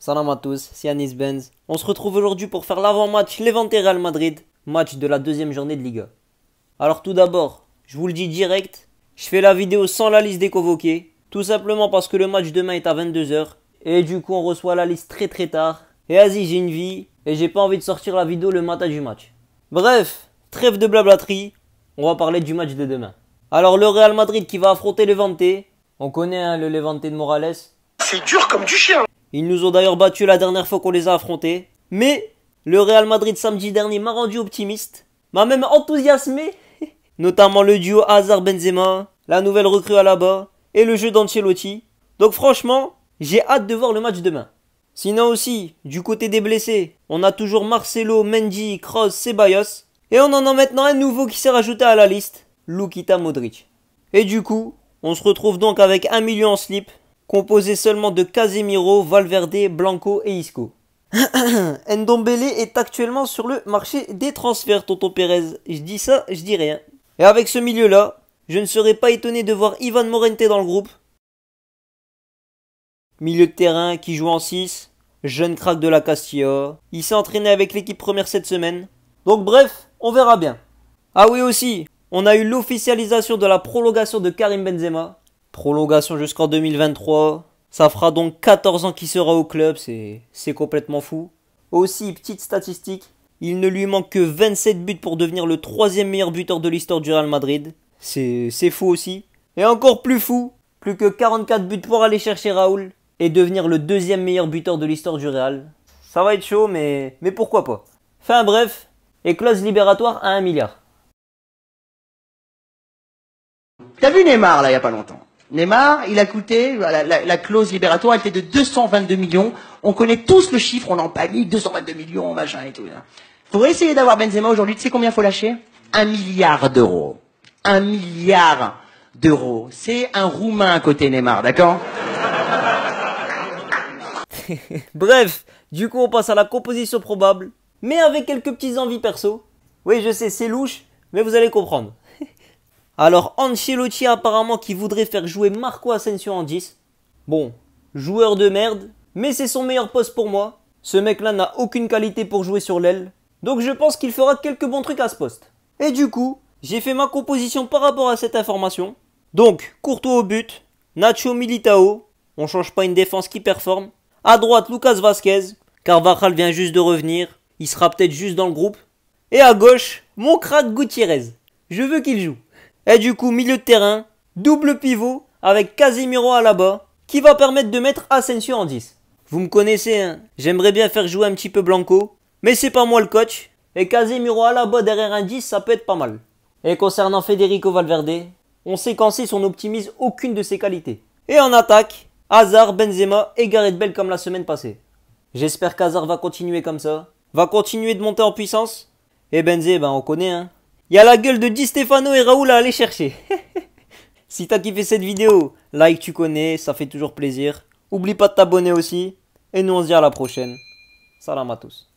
Salam à tous, c'est Anis Benz. On se retrouve aujourd'hui pour faire l'avant-match Levante-Real Madrid, match de la deuxième journée de Liga. Alors tout d'abord, je vous le dis direct, je fais la vidéo sans la liste des convoqués, tout simplement parce que le match demain est à 22 h et du coup on reçoit la liste très tard. Et vas-y, j'ai une vie et j'ai pas envie de sortir la vidéo le matin du match. Bref, trêve de blablaterie, on va parler du match de demain. Alors le Real Madrid qui va affronter Levante, on connaît le Levante de Morales. C'est dur comme du chien. Ils nous ont d'ailleurs battus la dernière fois qu'on les a affrontés. Mais le Real Madrid samedi dernier m'a rendu optimiste, m'a même enthousiasmé. Notamment le duo Hazard-Benzema, la nouvelle recrue à Alaba et le jeu d'Ancelotti. Donc franchement, j'ai hâte de voir le match demain. Sinon aussi, du côté des blessés, on a toujours Marcelo, Mendy, Kroos, Ceballos. Et on en a maintenant un nouveau qui s'est rajouté à la liste, Luka Modric. Et du coup, on se retrouve donc avec un milieu en slip, composé seulement de Casemiro, Valverde, Blanco et Isco. Ndombele est actuellement sur le marché des transferts, tonton Pérez. Je dis ça, je dis rien. Et avec ce milieu-là, je ne serais pas étonné de voir Ivan Morente dans le groupe. Milieu de terrain qui joue en 6, jeune crack de la Castilla. Il s'est entraîné avec l'équipe première cette semaine. Donc bref, on verra bien. Ah oui aussi, on a eu l'officialisation de la prolongation de Karim Benzema. Prolongation jusqu'en 2023. Ça fera donc 14 ans qu'il sera au club, c'est complètement fou. Aussi, petite statistique, il ne lui manque que 27 buts pour devenir le 3e meilleur buteur de l'histoire du Real Madrid. C'est fou aussi. Et encore plus fou, plus que 44 buts pour aller chercher Raoul et devenir le 2e meilleur buteur de l'histoire du Real. Ça va être chaud, mais pourquoi pas. Enfin bref, et clause libératoire à 1 milliard. T'as vu Neymar là il y a pas longtemps? Neymar, il a coûté, la clause libératoire était de 222 millions. On connaît tous le chiffre, on en panique, 222 millions, machin et tout. Faut essayer d'avoir Benzema aujourd'hui, tu sais combien faut lâcher? 1 milliard d'euros. 1 milliard d'euros. C'est un Roumain à côté Neymar, d'accord? Bref, du coup on passe à la composition probable, mais avec quelques petites envies perso. Oui je sais, c'est louche, mais vous allez comprendre. Alors Ancelotti apparemment qui voudrait faire jouer Marco Asensio en 10. Bon, joueur de merde, mais c'est son meilleur poste pour moi. Ce mec-là n'a aucune qualité pour jouer sur l'aile. Donc je pense qu'il fera quelques bons trucs à ce poste. Et du coup, j'ai fait ma composition par rapport à cette information. Donc, Courtois au but, Nacho Militao, on change pas une défense qui performe. À droite, Lucas Vazquez, Carvajal vient juste de revenir, il sera peut-être juste dans le groupe. Et à gauche, mon crack Gutiérrez, je veux qu'il joue. Et du coup, milieu de terrain, double pivot avec Casemiro à Alaba, qui va permettre de mettre Asensio en 10. Vous me connaissez, hein, j'aimerais bien faire jouer un petit peu Blanco, mais c'est pas moi le coach, et Casemiro à Alaba derrière un 10, ça peut être pas mal. Et concernant Federico Valverde, on sait qu'en 6, on n'optimise aucune de ses qualités. Et en attaque, Hazard, Benzema et Gareth Bale comme la semaine passée. J'espère qu'Hazard va continuer comme ça, va continuer de monter en puissance, et Benzema, on connaît, hein. Il y a la gueule de Di Stefano et Raoul à aller chercher. Si t'as kiffé cette vidéo, like, tu connais, ça fait toujours plaisir. Oublie pas de t'abonner aussi. Et nous on se dit à la prochaine. Salam à tous.